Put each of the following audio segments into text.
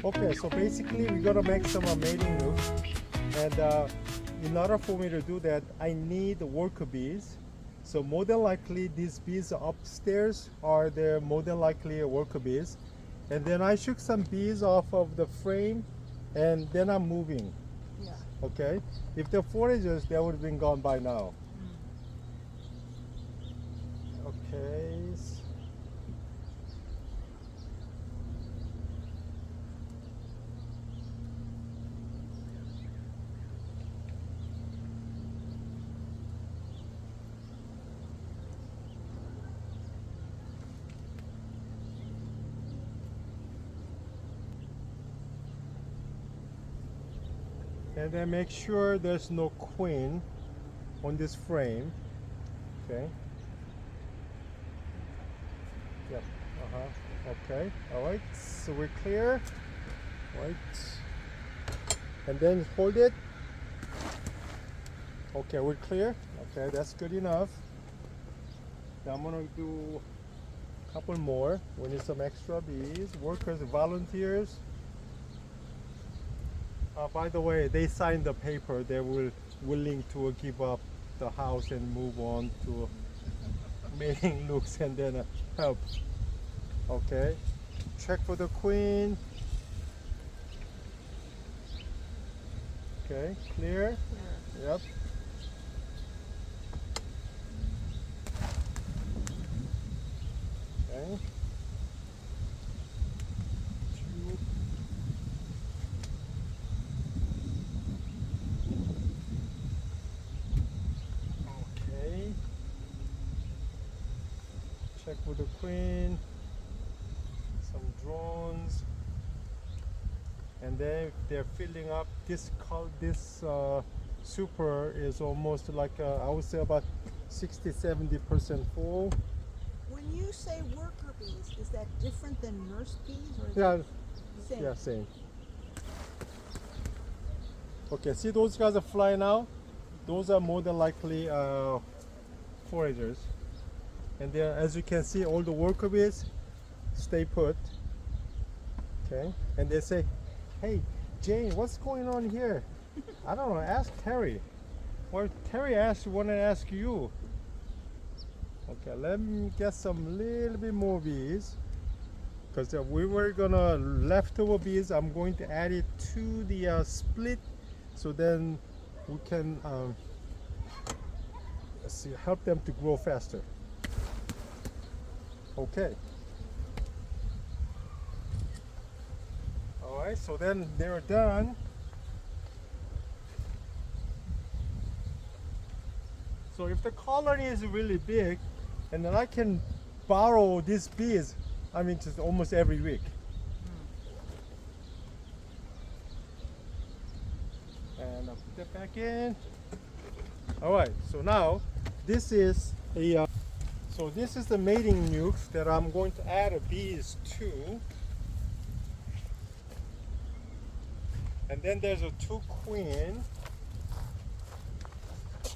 Okay, so basically we're gonna make some mating nooks, and in order for me to do that, I need worker bees. So more than likely, these bees upstairs are the more than likely worker bees, and then I shook some bees off of the frame, and then I'm moving. Yeah. Okay, if they're foragers, they would have been gone by now. Okay. And then make sure there's no queen on this frame. Okay. Yep. Okay. All right. So we're clear. Right. And then hold it. Okay, we're clear. Okay, that's good enough. Now I'm gonna do a couple more. We need some extra bees, workers, volunteers. By the way, they signed the paper. They were willing to give up the house and move on to mating looks and then help. Okay, check for the queen. Okay, clear. Yep. Okay. Okay. Check with the queen. Some drones. And then if they're filling up, this super is almost like I would say about 60-70% full. When you say worker bees, is that different than nurse bees, or is Yeah, that same? yeah, same. Okay, see those guys are flying out? Those are more than likely foragers. And then as you can see, all the worker bees stay put. Okay, and they say, hey, Jane, what's going on here? I don't know, ask Terry. Well, Terry wanted to ask you. Okay, let me get some little bit more bees. Because we were gonna leftover bees, I'm going to add it to the split, so then we can help them to grow faster. Okay. All right, so then they're done. So if the colony is really big, and then I can borrow these bees, I mean, just almost every week. And I'll put that back in. All right, so now this is a so this is the mating nucs that I'm going to add bees to. And then there's a 2 queen.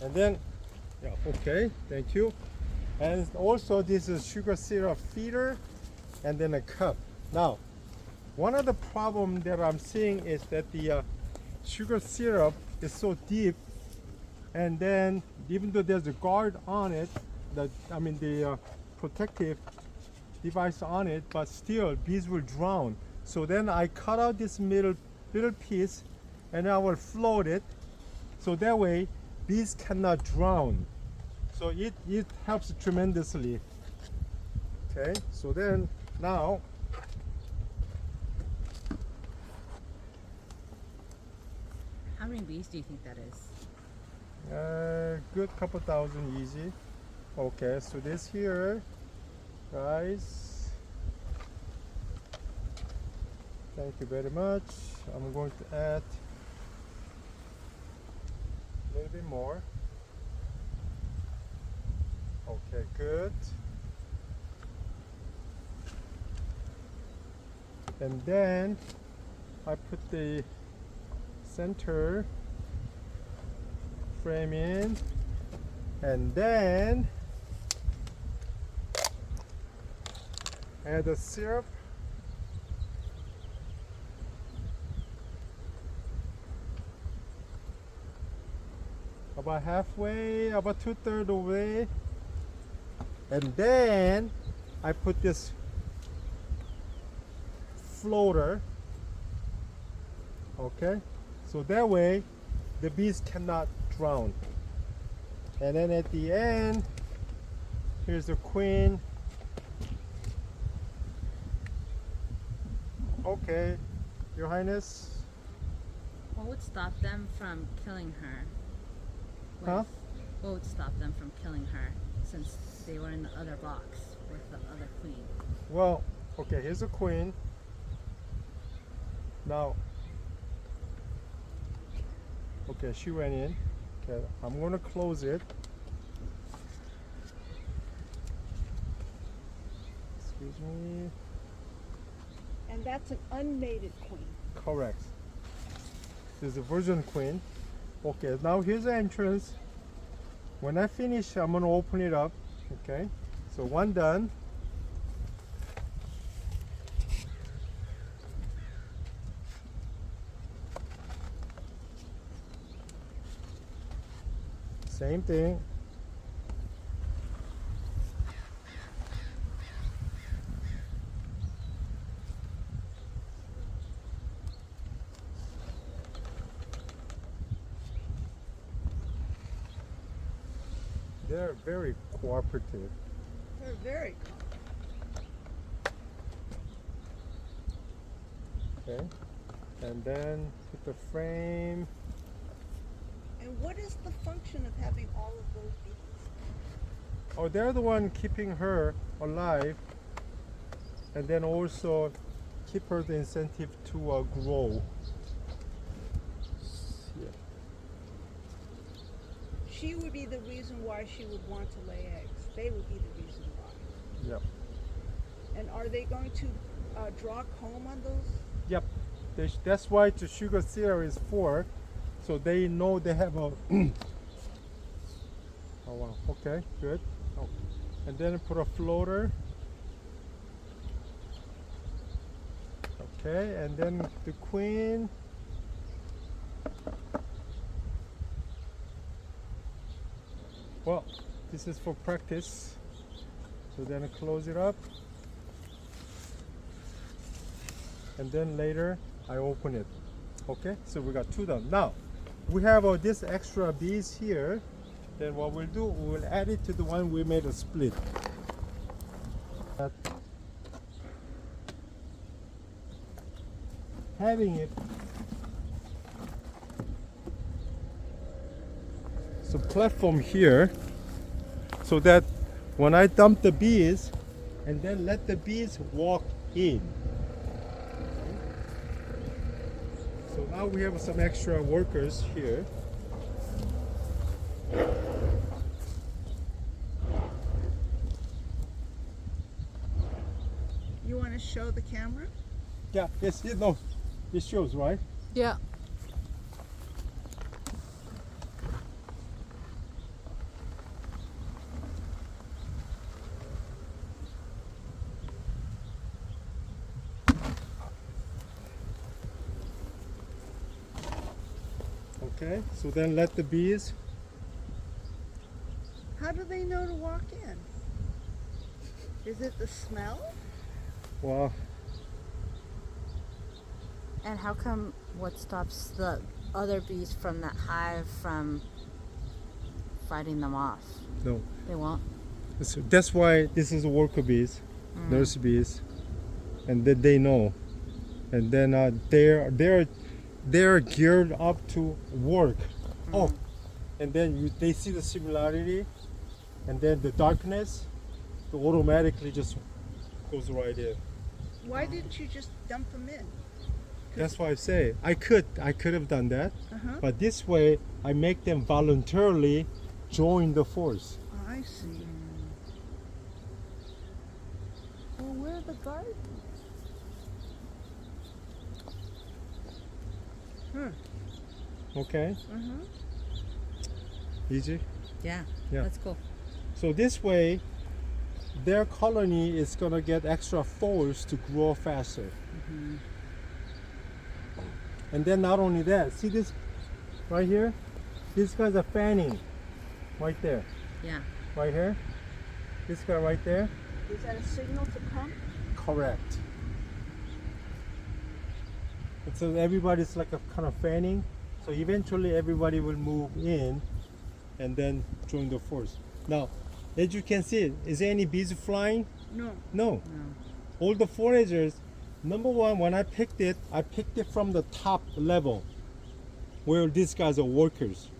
And then, yeah, okay, thank you. And also this is sugar syrup feeder, and then a cup. Now, one of the problem that I'm seeing is that the sugar syrup is so deep, and then even though there's a guard on it, the protective device on it, but still bees will drown. So then I cut out this little piece, and I will float it, so that way bees cannot drown. So it helps tremendously. Okay, so then now How many bees do you think that is? good couple thousand easy. Okay, so this here, guys, thank you very much. I'm going to add a little bit more. Okay, good. And then I put the center frame in, and then add the syrup. about halfway, about 2/3 away. And then I put this floater, okay? So that way the bees cannot drown. And then at the end, here's the queen. Okay, Your Highness. What would stop them from killing her? Huh? What would stop them from killing her since they were in the other box with the other queen? Well, okay, here's a queen. Now, okay, she went in. Okay, I'm gonna close it. Excuse me. And that's an unmated queen. Correct. This is a virgin queen. Okay, now here's the entrance. When I finish, I'm gonna open it up. Okay, so one done. Same thing. They're very cooperative. They're very calm. Okay, and then put the frame. And what is the function of having all of those bees? Oh, they're the one keeping her alive, and then also keep her the incentive to grow. Yeah. She would be the reason why she would want to lay eggs. They would be the reason why. Yep. And are they going to draw comb on those? Yep. That's why the sugar syrup is for, so they know they have a. Oh wow. Okay. Good. Oh. And then put a floater. Okay, and then the queen. Well, this is for practice. So then close it up. And then later I open it. Okay, so we got two done. Now we have this extra bees here. Then what we'll do, we'll add it to the one we made a split. Having it so platform here, so that when I dump the bees and then let the bees walk in. So now we have some extra workers here. You want to show the camera? Yeah, yes, no, it shows, right? Yeah. Okay, so then let the bees. How do they know to walk in? Is it the smell? Well, And how come what stops the other bees from that hive from fighting them off? no. They won't? So that's why this is worker bees, nurse bees, and then they know, and then they're geared up to work. Oh, and then they see the similarity, and then the darkness, it automatically just goes right in. Why didn't you just dump them in? That's why I say I could have done that, Uh-huh. but this way I make them voluntarily join the force. I see. Well, where are the gardens? Okay, Uh-huh. easy. Yeah. Yeah. That's cool. So this way, their colony is gonna get extra force to grow faster. And then not only that, see this right here? These guys are fanning. Right there. Yeah. Right here. This guy right there. Is that a signal to come? Correct. And so everybody's like a kind of fanning. So eventually everybody will move in and then join the force. Now, as you can see, is there any bees flying? No. No. No. All the foragers, number one, when I picked it from the top level where these guys are workers.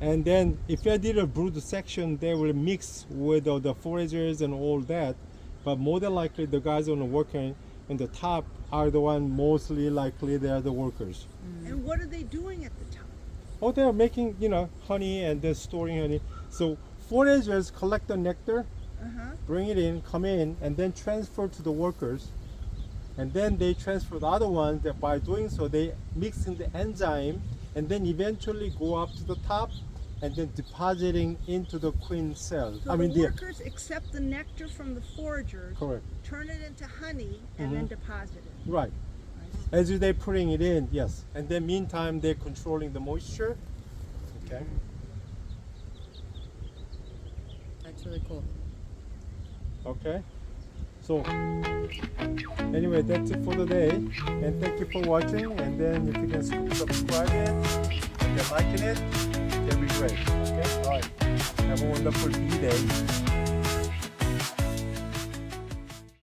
And then if I did a brood section, they will mix with the foragers and all that. But more than likely, the guys on the working on the top are the one mostly likely they are the workers. And what are they doing at the top? Oh, they're making, honey and they're storing honey. So foragers collect the nectar, bring it in, come in, and then transfer to the workers. And then they transfer the other ones that by doing so, they mix in the enzyme and then eventually go up to the top and then depositing into the queen cell. So the workers accept the nectar from the foragers, Correct. turn it into honey, and then deposit it. Right. As they're putting it in, yes. And then meantime, they're controlling the moisture. Okay. That's really cool. Okay. So anyway, that's it for the day. And thank you for watching. And then if you can subscribe it, if you're liking it, that'd be great. Okay. All right. Have a wonderful bee day.